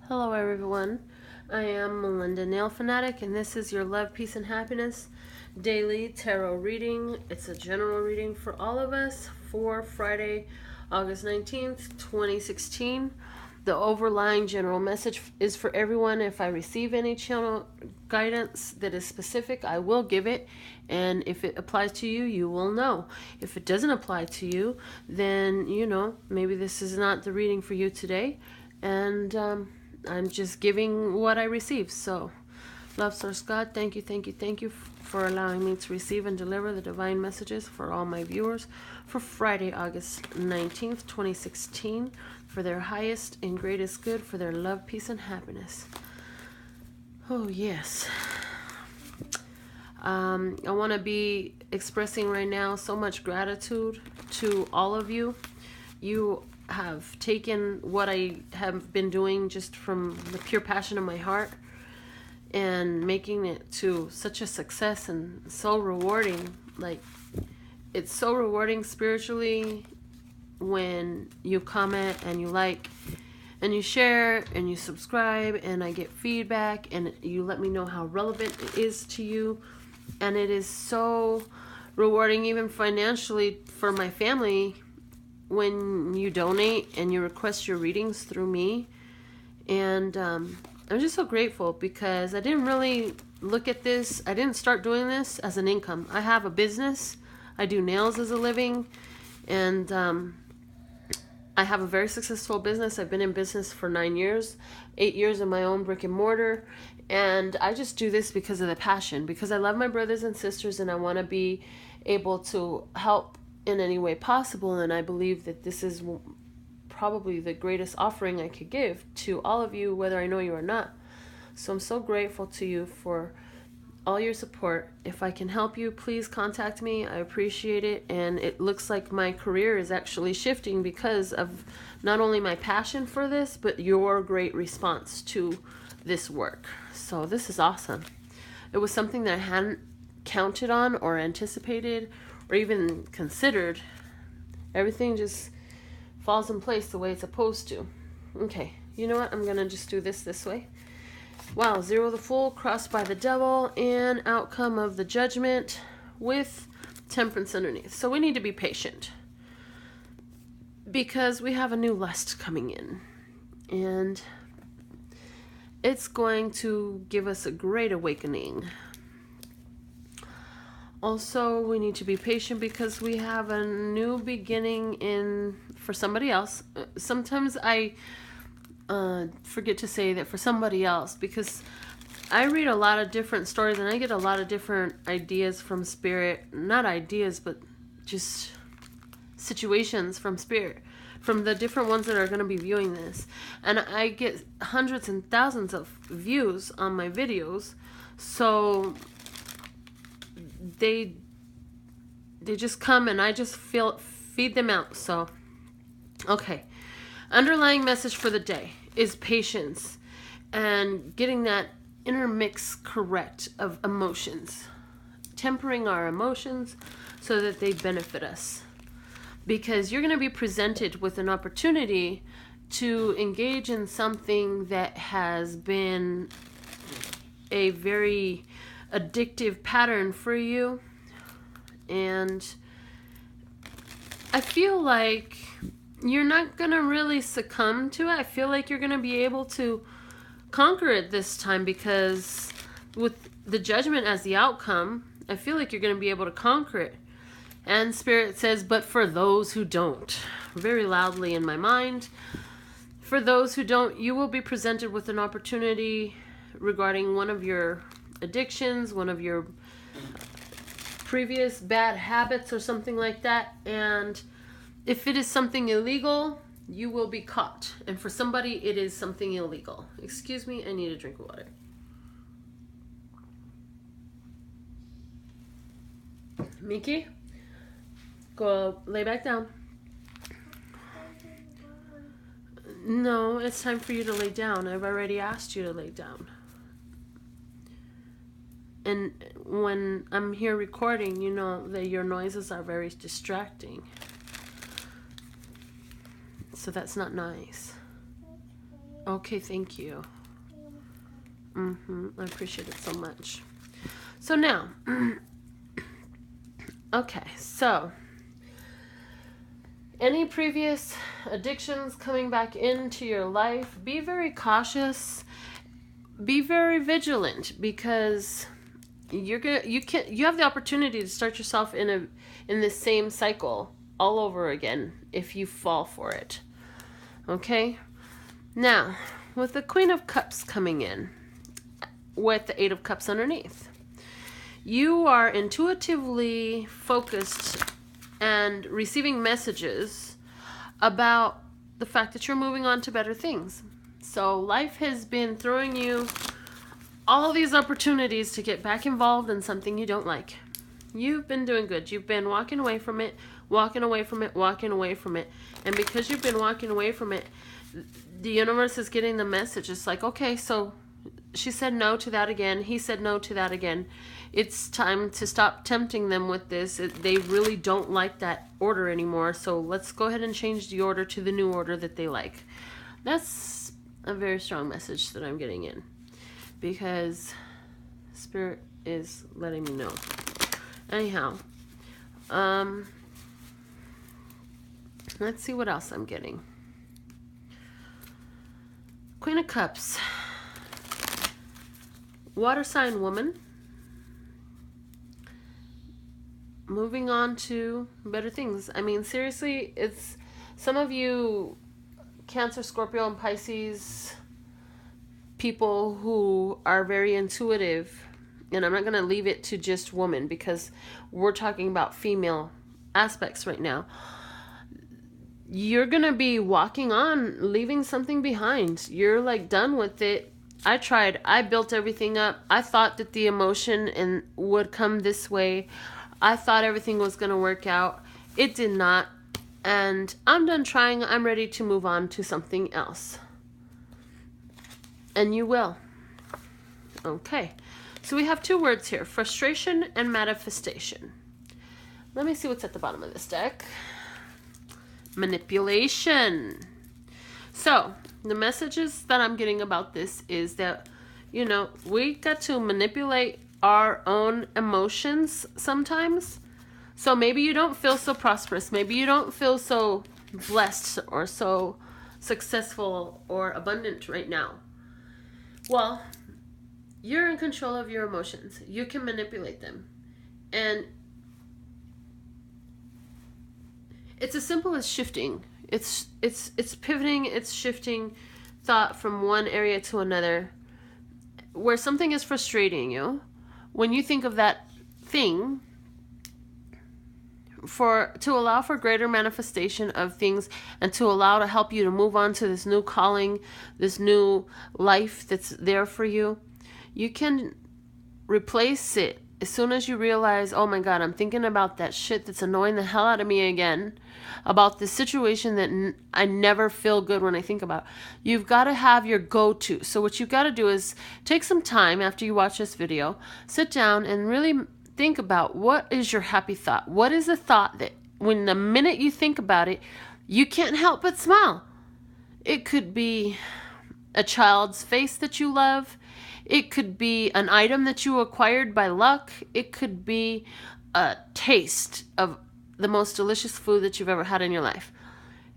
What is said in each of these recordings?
Hello everyone, I am Melinda NailFanatic and this is your Love, Peace, and Happiness Daily Tarot Reading. It's a general reading for all of us for Friday, August 19th, 2016. The overlying general message is for everyone. If I receive any channel guidance that is specific, I will give it. And if it applies to you, you will know. If it doesn't apply to you, then, maybe this is not the reading for you today. And I'm just giving what I receive. So, love, source, God, thank you for allowing me to receive and deliver the divine messages for all my viewers for Friday, August 19th, 2016, for their highest and greatest good, for their love, peace, and happiness. Oh, yes. I want to be expressing right now so much gratitude to all of you. You have taken what I have been doing just from the pure passion of my heart and making it to such a success and so rewarding. Like, it's so rewarding spiritually when you comment and you like and you share and you subscribe and I get feedback and you let me know how relevant it is to you. And it is so rewarding even financially for my family when you donate and you request your readings through me. And I'm just so grateful because I didn't really look at this. I didn't start doing this as an income. I have a business. I do nails as a living. And I have a very successful business. I've been in business for 9 years, 8 years in my own brick and mortar. And I just do this because of the passion, because I love my brothers and sisters and I want to be able to help in any way possible. And I believe that this is probably the greatest offering I could give to all of you, whether I know you or not. So I'm so grateful to you for all your support. If I can help you, please contact me. I appreciate it. And it looks like my career is actually shifting because of not only my passion for this, but your great response to this work. So this is awesome. It was something that I hadn't counted on or anticipated or even considered. Everything just falls in place the way it's supposed to. Okay, you know what? I'm going to just do this way. Wow, zero the Fool, crossed by the Devil, and outcome of the Judgment with Temperance underneath. So we need to be patient because we have a new lust coming in. And it's going to give us a great awakening. Also, we need to be patient because we have a new beginning for somebody else. Sometimes I forget to say that for somebody else because I read a lot of different stories and I get a lot of different ideas from spirit. Not ideas, but just situations from spirit, from the different ones that are going to be viewing this. And I get hundreds and thousands of views on my videos. So they just come and I just feed them out. So, okay. Underlying message for the day is patience and getting that inner mix correct of emotions. Tempering our emotions so that they benefit us. Because you're going to be presented with an opportunity to engage in something that has been a very addictive pattern for you. And I feel like you're not going to really succumb to it. I feel like you're going to be able to conquer it this time because with the Judgment as the outcome, I feel like you're going to be able to conquer it. And Spirit says, but for those who don't, very loudly in my mind, for those who don't, you will be presented with an opportunity regarding one of your addictions, one of your previous bad habits or something like that. And if it is something illegal, you will be caught. And for somebody, it is something illegal. Excuse me, I need a drink of water. Mickey, go lay back down. No, it's time for you to lay down. I've already asked you to lay down. And when I'm here recording, you know that your noises are very distracting. So that's not nice. Okay, thank you. I appreciate it so much. So now, okay, so any previous addictions coming back into your life, be very cautious, be very vigilant, because you have the opportunity to start yourself in this same cycle all over again if you fall for it. Okay? Now, with the Queen of Cups coming in, with the Eight of Cups underneath, you are intuitively focused and receiving messages about the fact that you're moving on to better things. So life has been throwing you all these opportunities to get back involved in something you don't like. You've been doing good. You've been walking away from it, walking away from it, walking away from it. And because you've been walking away from it, the universe is getting the message. It's like, okay, so she said no to that again. He said no to that again. It's time to stop tempting them with this. They really don't like that order anymore. So let's go ahead and change the order to the new order that they like. That's a very strong message that I'm getting in, because Spirit is letting me know. Anyhow, let's see what else I'm getting. Queen of Cups. Water sign woman. Moving on to better things. I mean, seriously, it's some of you Cancer, Scorpio, and Pisces people who are very intuitive, and I'm not going to leave it to just woman because we're talking about female aspects right now. You're going to be walking on, leaving something behind. You're like done with it. I tried. I built everything up. I thought that the emotion would come this way. I thought everything was going to work out. It did not. And I'm done trying. I'm ready to move on to something else. And you will. Okay. So we have two words here. Frustration and manifestation. Let me see what's at the bottom of this deck. Manipulation. So, the messages that I'm getting about this is that, you know, we got to manipulate our own emotions sometimes. So maybe you don't feel so prosperous. Maybe you don't feel so blessed or so successful or abundant right now. Well, you're in control of your emotions. You can manipulate them. And it's as simple as shifting. It's pivoting, it's shifting thought from one area to another. Where something is frustrating you, when you think of that thing, to allow for greater manifestation of things and to allow to help you to move on to this new calling, this new life that's there for you, you can replace it as soon as you realize, oh my God, I'm thinking about that shit that's annoying the hell out of me again, about this situation that I never feel good when I think about. You've got to have your go-to. So what you've got to do is take some time after you watch this video, sit down and really think about, what is your happy thought? What is the thought that when the minute you think about it, you can't help but smile? It could be a child's face that you love. It could be an item that you acquired by luck. It could be a taste of the most delicious food that you've ever had in your life.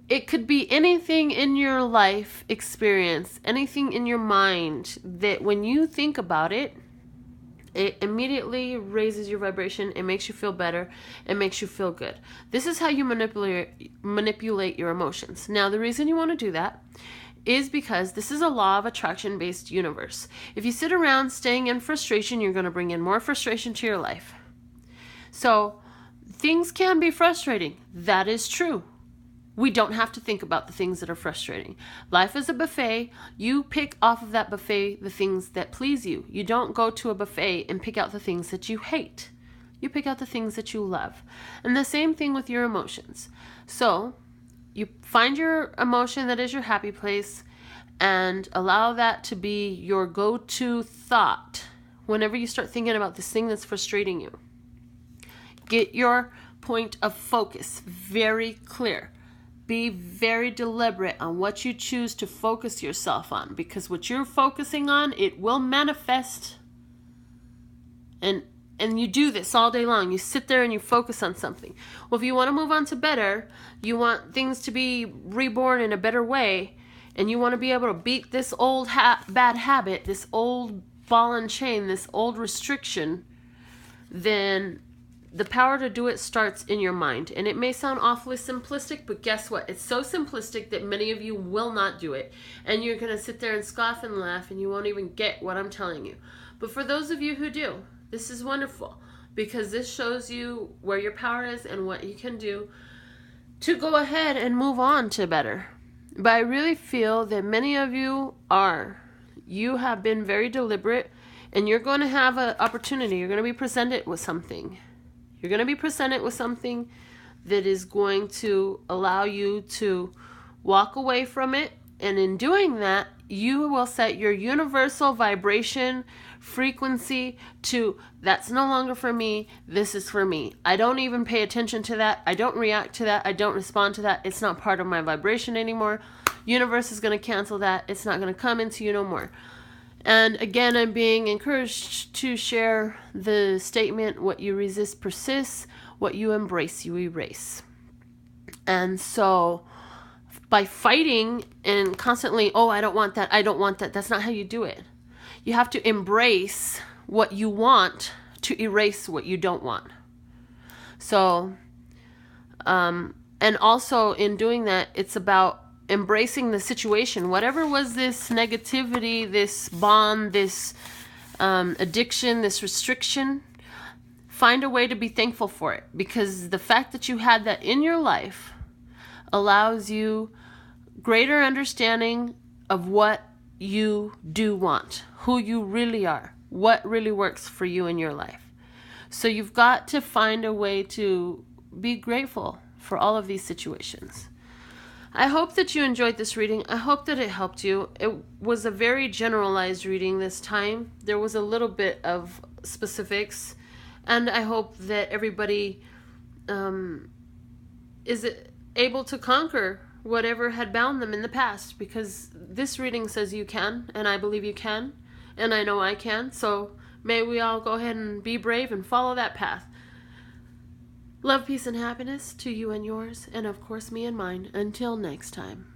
It could be anything in your life experience, anything in your mind that when you think about it, it immediately raises your vibration. It makes you feel better. It makes you feel good. This is how you manipulate your emotions. Now, the reason you want to do that is because this is a law of attraction based universe. If you sit around staying in frustration, you're going to bring in more frustration to your life. So things can be frustrating. That is true. We don't have to think about the things that are frustrating. Life is a buffet. You pick off of that buffet the things that please you. You don't go to a buffet and pick out the things that you hate. You pick out the things that you love. And the same thing with your emotions. So you find your emotion that is your happy place and allow that to be your go-to thought whenever you start thinking about this thing that's frustrating you. Get your point of focus very clear. be very deliberate on what you choose to focus yourself on, because what you're focusing on, it will manifest. And you do this all day long. You sit there and you focus on something. Well, if you want to move on to better, you want things to be reborn in a better way, and you want to be able to beat this old bad habit, this old ball and chain, this old restriction, then the power to do it starts in your mind. And it may sound awfully simplistic, but guess what? It's so simplistic that many of you will not do it. And you're going to sit there and scoff and laugh, and you won't even get what I'm telling you. But for those of you who do, this is wonderful, because this shows you where your power is and what you can do to go ahead and move on to better. But I really feel that many of you have been very deliberate, and you're going to have an opportunity. You're going to be presented with something. You're going to be presented with something that is going to allow you to walk away from it. And in doing that, you will set your universal vibration frequency to, that's no longer for me, this is for me. I don't even pay attention to that. I don't react to that. I don't respond to that. It's not part of my vibration anymore. Universe is going to cancel that. It's not going to come into you no more. And again, I'm being encouraged to share the statement, what you resist persists, what you embrace, you erase. And so by fighting and constantly, oh, I don't want that, I don't want that, that's not how you do it. You have to embrace what you want to erase what you don't want. So, and also in doing that, it's about embracing the situation. Whatever was this negativity, this bond, this addiction, this restriction, find a way to be thankful for it. Because the fact that you had that in your life allows you greater understanding of what you do want, who you really are, what really works for you in your life. So you've got to find a way to be grateful for all of these situations. I hope that you enjoyed this reading. I hope that it helped you. It was a very generalized reading this time. There was a little bit of specifics, and I hope that everybody is able to conquer whatever had bound them in the past, because this reading says you can, and I believe you can, and I know I can. So may we all go ahead and be brave and follow that path. Love, peace, and happiness to you and yours, and of course me and mine. Until next time.